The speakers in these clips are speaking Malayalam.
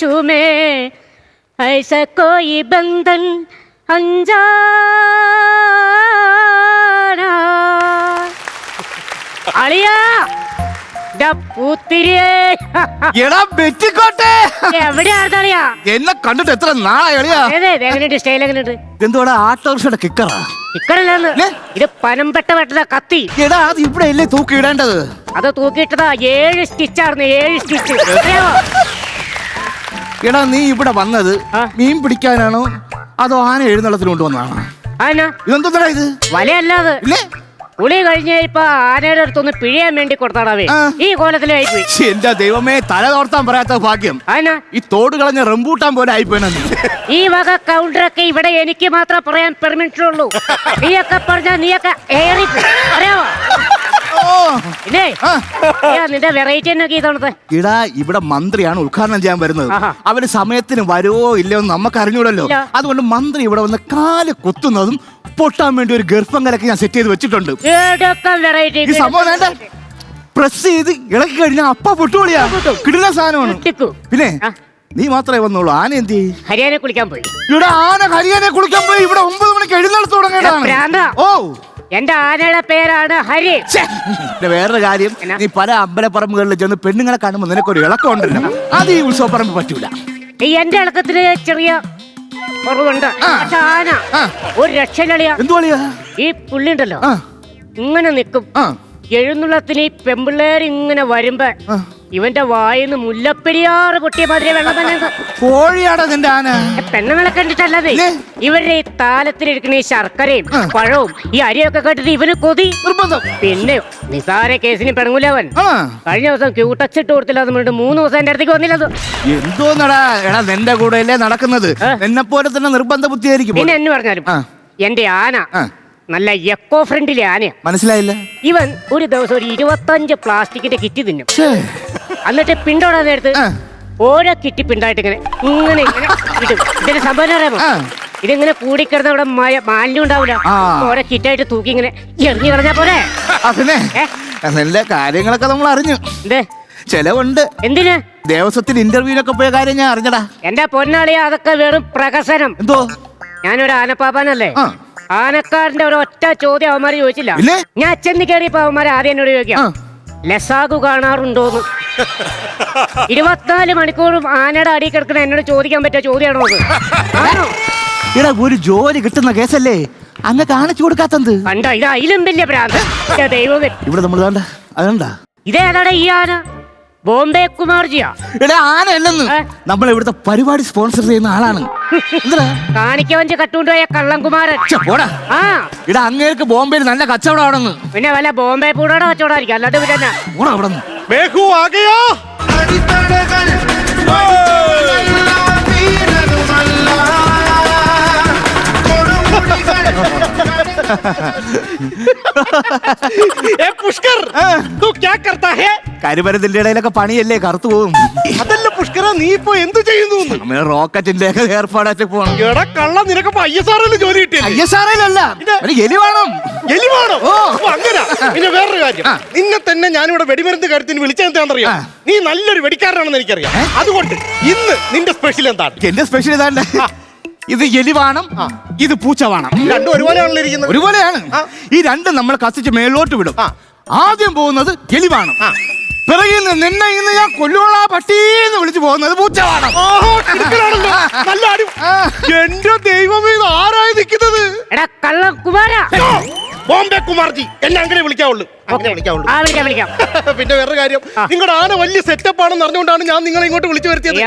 पाछू में ऐसा कोई बंधन अनजाना अलिया എവിടെയാ എന്നെ കണ്ടിട്ട് എത്ര നാളായി? എന്തുവാടാ ആട്ടോറിക്ഷയുടെ കിക്കറാ? കിക്കറല്ലെന്ന്, ഇത് പനമ്പെട്ട വെട്ടത കത്തി. എടാ അത് ഇവിടെ അല്ലേ തൂക്കിയിടേണ്ടത്? അത് തൂക്കിയിട്ടതാ 7 സ്റ്റിച്ചാർന്ന്, 7 സ്റ്റിച്ച്. എടാ നീ ഇവിടെ വന്നത് മീൻ പിടിക്കാനാണോ അതോ ആന എഴുന്നള്ളത്തിന് കൊണ്ടുവന്നാണോ? ഇതെന്താ ഇത്? വലയല്ലാതെ കുളി കഴിഞ്ഞ ഇപ്പൊ ആനയുടെ അടുത്തൊന്ന് പിഴയാൻ വേണ്ടി കൊടുത്താടാവേ. ഈ കോലത്തിലായി പോയി. എന്റെ ദൈവമേ, തല തോർത്താൻ പറയാത്ത ഭാഗ്യം. ഈ തോട് കളഞ്ഞ റംബൂട്ടാൻ പോലെ ആയിപ്പോയി. ഈ വക കൗണ്ടറൊക്കെ ഇവിടെ എനിക്ക് മാത്രം പറയാൻ പെർമിഷൻ ഉള്ളൂ. നീയൊക്കെ പറഞ്ഞാ നീയൊക്കെ അറിയാമോ? നിന്റെ വെറൈറ്റി എന്നൊക്കെ ഇതോണത്തെ. ഇടാ ഇവിടെ മന്ത്രിയാണ് ഉദ്ഘാടനം ചെയ്യാൻ വരുന്നത്. അവര് സമയത്തിന് വരുമോ ഇല്ലയോ എന്ന് നമുക്ക് അറിഞ്ഞൂടല്ലോ. അതുകൊണ്ട് മന്ത്രി ഇവിടെ വന്ന് കാല് കുത്തുന്നതും പൊട്ടാൻ വേണ്ടി ഒരു ഗർഭം കലക്ക് ഞാൻ സെറ്റ് ചെയ്ത് വെച്ചിട്ടുണ്ട്. ഈ സംഭവം വേണ്ട, പ്രസ് ചെയ്ത് ഇളക്കി കഴിഞ്ഞാൽ അപ്പ പൊട്ടുപൊളിയാ. കിടുന്ന സാധനമാണ്. പിന്നെ നീ മാത്രമേ വന്നോളൂ. ആന എന്ത് ഹരിയാനെ കുളിക്കാൻ പോയി. ഇവിടെ ആന ഹരിയാനെ കുളിക്കാൻ പോയി. ഇവിടെ 9 മണിക്ക് എഴുന്നള്ളത്ത് തുടങ്ങേണ്ടതാണ്. ഓ, എന്റെ ആനയുടെ പേരാണ് ഹരി. വേറൊരു കാര്യം, നീ പല അമ്പലപ്പറമ്പുകളിൽ ചെന്ന് പെണ്ണുങ്ങളെ കാണുമ്പോൾ നിനക്കൊരു ഇളക്കം ഉണ്ടല്ലോ, അത് ഈ ഉത്സവപ്പറമ്പ് പറ്റൂല. എന്റെ ഇളക്കത്തിന് ചെറിയ കുറവുണ്ട്. പക്ഷെ ആന ഒരു രക്ഷയിലിയാ. എന്തുവാളിയാ ഈ പുള്ളി ഉണ്ടല്ലോ, ഇങ്ങനെ നിക്കും. എഴുന്നള്ളത്തിന് ഈ പെമ്പിള്ളേർ ഇങ്ങനെ വരുമ്പോ ഇവന്റെ വായിന്ന് മുല്ലപ്പെരിയാറ് പൊട്ടിയ മാതിരി വെള്ളം തന്നെ. കോഴിയാടാ നിന്റെ ആന. പെണ്ണുങ്ങളെ കണ്ടിട്ടല്ലാതെ ഇവരുടെ ഈ താലത്തിലിരിക്കുന്ന ഈ ശർക്കരയും പഴവും ഈ അരിയൊക്കെ കേട്ടിട്ട് ഇവന് കൊതി. പിന്നെ നിസാര കേസിന് പെണങ്ങൂലവൻ. കഴിഞ്ഞ ദിവസം ക്യൂട്ടച്ചിട്ട് കൊടുത്തില്ല, അത് 3 ദിവസം എന്റെ അടുത്തേക്ക് വന്നില്ലത്. എന്തോന്നടാ എടാ, നിന്റെ കൂടെ അല്ലേ നടക്കുന്നത്? എന്നെ പോലെ തന്നെ നിർബന്ധ ബുദ്ധിയായിരിക്കും. പിന്നെ എന്ന് പറഞ്ഞാലും എന്റെ ആന നല്ല എക്കോ ഫ്രണ്ട്ലി ആനയാ. മനസ്സിലായില്ല? ഇവൻ ഒരു ദിവസം ഒരു 25 പ്ലാസ്റ്റിക്കിന്റെ കിറ്റ് തിന്നും. എന്നിട്ട് പിണ്ടോടാൻ നേരത്ത് ഓരോ കിറ്റ് പിണ്ടായിട്ട് ഇങ്ങനെ ഇങ്ങനെ ഇങ്ങനെ ഇടും. ഇതിന്റെ സംഭവം അറിയാമോ? ഇതിങ്ങനെ കൂടിക്കിടന്ന അവിടെ മാലിന്യം ഉണ്ടാവില്ല. ഓരോ കിറ്റായിട്ട് തൂക്കി ഇങ്ങനെ എറിഞ്ഞു കളഞ്ഞാ പോലെ. നല്ല കാര്യങ്ങളൊക്കെ നമ്മൾ അറിഞ്ഞു. ചെലവുണ്ട്. എന്തിന്? ദേവസ്വത്തിൽ ഇന്റർവ്യൂവിനൊക്കെ പോയ കാര്യം ഞാൻ അറിഞ്ഞടാ. എന്റെ പൊന്നാളിയാ, അതൊക്കെ വെറും പ്രഹസനം. എന്തോ, ഞാനൊരു ആനപ്പാപ്പാനല്ലേ. ആനക്കാരന്റെ ഒരു ഒറ്റ ചോദ്യം അവന്മാര് ചോദിച്ചില്ല. ഞാൻ ചെന്ന് കയറിയപ്പോ അവന്മാര് ആദ്യം എന്നോട് ചോദിക്കാം, ലസാഗു കാണാറുണ്ടോന്ന്. 24 മണിക്കൂറും ആനയുടെ അടി കിടക്കണ എന്നോട് ചോദിക്കാൻ പറ്റിയ ചോദ്യമാണോ അത്? ഇടാ, ഒരു ജോലി കിട്ടുന്ന കേസല്ലേ അങ്ങ് കാണിച്ചു കൊടുക്കാത്തത്? കണ്ട, ഇത് അതിലും വലിയ ഭ്രാന്ത്. ദൈവമേ, ഇവിടെ നമ്മൾ അതുണ്ടാ. ഇതേതാടാ ഈ ആന? ബോംബെ കുമാർജിയാ. എടാ, ആന അല്ലെന്ന്, നമ്മൾ ഇവിടുത്തെ പരിപാടി സ്പോൺസർ ചെയ്യുന്ന ആളാണ്. കാണിക്കവഞ്ച് കട്ടുകൊണ്ടുപോയ കള്ളൻകുമാരൻ. ഇടാ, അങ്ങേർക്ക് ബോംബെയിൽ നല്ല കച്ചവടമാണെന്ന്. പിന്നെ വല്ല ബോംബെ പൂടോടെ കച്ചവടമായിരിക്കും, അല്ലാതെ പിന്നെ പുഷ്കർ, तू क्या करता है? കരിമരത്തിന്റെ ഇടയിലൊക്കെ പണിയല്ലേ, കറുത്തു പോകും. അതല്ല പുഷ്കര, നീ ഇപ്പൊ എന്ത് ചെയ്യുന്നു? റോക്കറ്റിന്റെ ഏർപ്പാടായിട്ട് പോകണം. എടാ കള്ള, നിനക്ക് ISRO ജോലി കിട്ടിയ? ISRO എലി വേണം. എലി വേണോ? അങ്ങനെ. പിന്നെ വേറൊരു കാര്യം, നിന്നെ തന്നെ ഞാനിവിടെ വെടിമരുന്ന് കാര്യത്തിന് വിളിച്ചെന്താണെന്നറിയാം. നീ നല്ലൊരു വെടിക്കാരനാണെന്ന് എനിക്കറിയാം. അതുകൊണ്ട് ഇന്ന് നിന്റെ സ്പെഷ്യൽ എന്താണ്? എന്റെ സ്പെഷ്യൽ ഇതാണ്ട്, ഇത് എലി വേണം, ഇത് പൂച്ച വേണം. രണ്ടും ഒരുപോലെയാണല്ലോ ഇരിക്കുന്നത്. ഒരുപോലെയാണ്. ഈ രണ്ടും നമ്മൾ കത്തിച്ച് മേലോട്ട് വിടും. ആദ്യം പോകുന്നത് എലി വേണം, പിറകിൽ നിന്നെ ഇന്ന് ഞാൻ കൊല്ലുകൊള്ളാ പട്ടീന്ന് വിളിച്ചു പോകുന്നത് പൂച്ച വേണം. നല്ല അടി. എന്റെ ദൈവമേ, ആരായി നിൽക്കുന്നത്? എടാ കള്ളൻകുമാര, ബോംബെ കുമാർജി എന്നെ അങ്ങനെ വിളിക്കാവുള്ളൂ. പിന്നെ വേറെ കാര്യം, നിങ്ങളുടെ ആന വലിയ സെറ്റപ്പ് ആണെന്ന് അറിഞ്ഞുകൊണ്ടാണ് ഞാൻ നിങ്ങളെ ഇങ്ങോട്ട് വിളിച്ചു വരുത്തിയത്.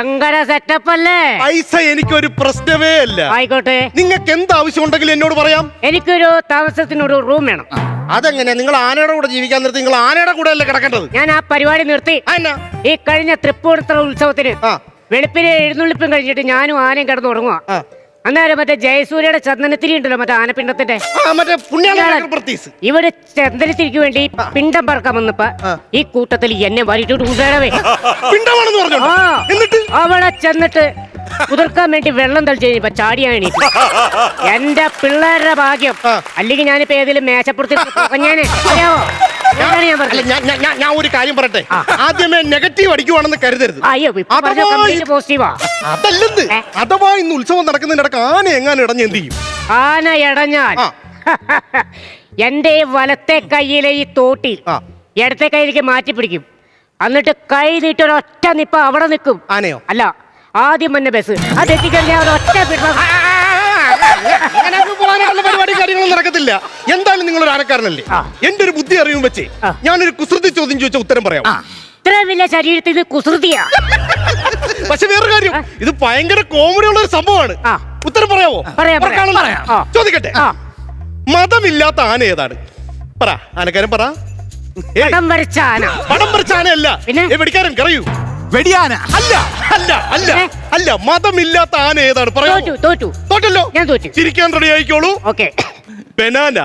സെറ്റപ്പ് അല്ലേ? പൈസ എനിക്കൊരു പ്രശ്നമേ അല്ല. ആയിക്കോട്ടെ, നിങ്ങൾക്ക് എന്ത് ആവശ്യം ഉണ്ടെങ്കിലും എന്നോട് പറയാം. എനിക്കൊരു താമസത്തിനൊരു റൂം വേണം. അതെങ്ങനെ? നിങ്ങൾ ആനയുടെ കൂടെ ജീവിക്കാൻ നിർത്തി നിങ്ങൾ ആനയുടെ കൂടെ അല്ലേ കിടക്കേണ്ടത്? ഞാൻ ആ പരിപാടി നിർത്തി. ഈ കഴിഞ്ഞ തൃപ്പൂണിത്തുറ ഉത്സവത്തിന് വെളുപ്പിനെ എഴുന്നള്ളിപ്പും കഴിഞ്ഞിട്ട് ഞാനും ആനയും കിടന്നു തുടങ്ങുക. അന്നേരം മറ്റേ ജയസൂര്യയുടെ ചന്ദനത്തിരി ഉണ്ടല്ലോ, മറ്റേ ആനപ്പിണ്ടത്തിന്റെ, ഇവിടെ ചന്ദനത്തിരിക്ക് വേണ്ടി പിണ്ടം പറക്കാൻ വന്നപ്പോ ഈ കൂട്ടത്തിൽ എന്നെ വരിട്ടിട്ട് കൊണ്ടുവരവേ. അവിടെ ചെന്നിട്ട് കുതിർക്കാൻ വേണ്ടി വെള്ളം തളിച്ചു കഴിഞ്ഞപ്പോ ചാടിയാണ് എന്റെ പിള്ളേരുടെ ഭാഗ്യം. അല്ലെങ്കിൽ ഞാനിപ്പോ ഏതെങ്കിലും മേശപ്പുറത്തിൽ ഞാന് അറിയാവോ? എന്താണ് ഞാൻ അല്ല, പറഞ്ഞത്? ഞാൻ ഒരു കാര്യം പറയട്ടെ. ആദ്യമേ നെഗറ്റീവ് അടിക്കുവാണെന്ന് കരുതരുത്. അയ്യോ ഇപ്പൊ പറഞ്ഞ അഥവാ കംപ്ലീറ്റ് പോസിറ്റീവാ. അതല്ലെന്ന്. അഥവാ ഇന്ന് ഉത്സവം നടക്കുന്നതിനിടക്ക് ആന എങ്ങാനും ഇടഞ്ഞ് എന്ത് ചെയ്യും? ആന ഇടഞ്ഞാൽ ആ. എന്റെ വലത്തെ കൈയിലെ ഈ തോട്ടി ആ. ഇടത്തെ കൈയിലേക്ക് മാറ്റി പിടിക്കും. എന്നിട്ട് കൈ നീട്ടൊരൊറ്റ നിപ്പ അവിടെ നിൽക്കും. ആനയോ? അല്ല, ആദ്യം തന്നെ ബസ് അത് എത്തിക്കഴിഞ്ഞാൽ ഒരൊറ്റ അങ്ങനെയൊക്കെ പോകാനുള്ള പരിപാടി കാര്യങ്ങളൊന്നും നടക്കത്തില്ല. എന്തായാലും നിങ്ങളൊരു ആനക്കാരനല്ലേ? എന്റെ ഒരു ബുദ്ധി അറിയും വെച്ച് ഞാനൊരു കുസൃതി ചോദ്യം ചോദിച്ച ഉത്തരം പറയാം. ഇത്ര വലിയ ശരീരത്തിൽ ഇത് കുസൃതിയാ. പക്ഷെ വേറൊരു കാര്യം, ഇത് ഭയങ്കര കോമഡി ഉള്ള ഒരു സംഭവമാണ്. ഉത്തരം പറയാവോ? പറയാം. ചോദിക്കട്ടെ. മതമില്ലാത്ത ആന ഏതാണ്? പറ, ആനക്കാരൻ പറ. പടം വരച്ച ആന. പടം വരച്ച ആനയല്ല. പിന്നെ? വെടിക്കാരൻ പറയൂ. വെടിയാന. അല്ല അല്ല അല്ല അല്ല, മതമില്ലാത്ത ആന ഏതാണ്? പറയൂ. തോറ്റല്ലോ. ഞാൻ തോറ്റു. ചിരിക്കാൻ റെഡി ആയിക്കോളൂ. ഓക്കെ. ബനാന.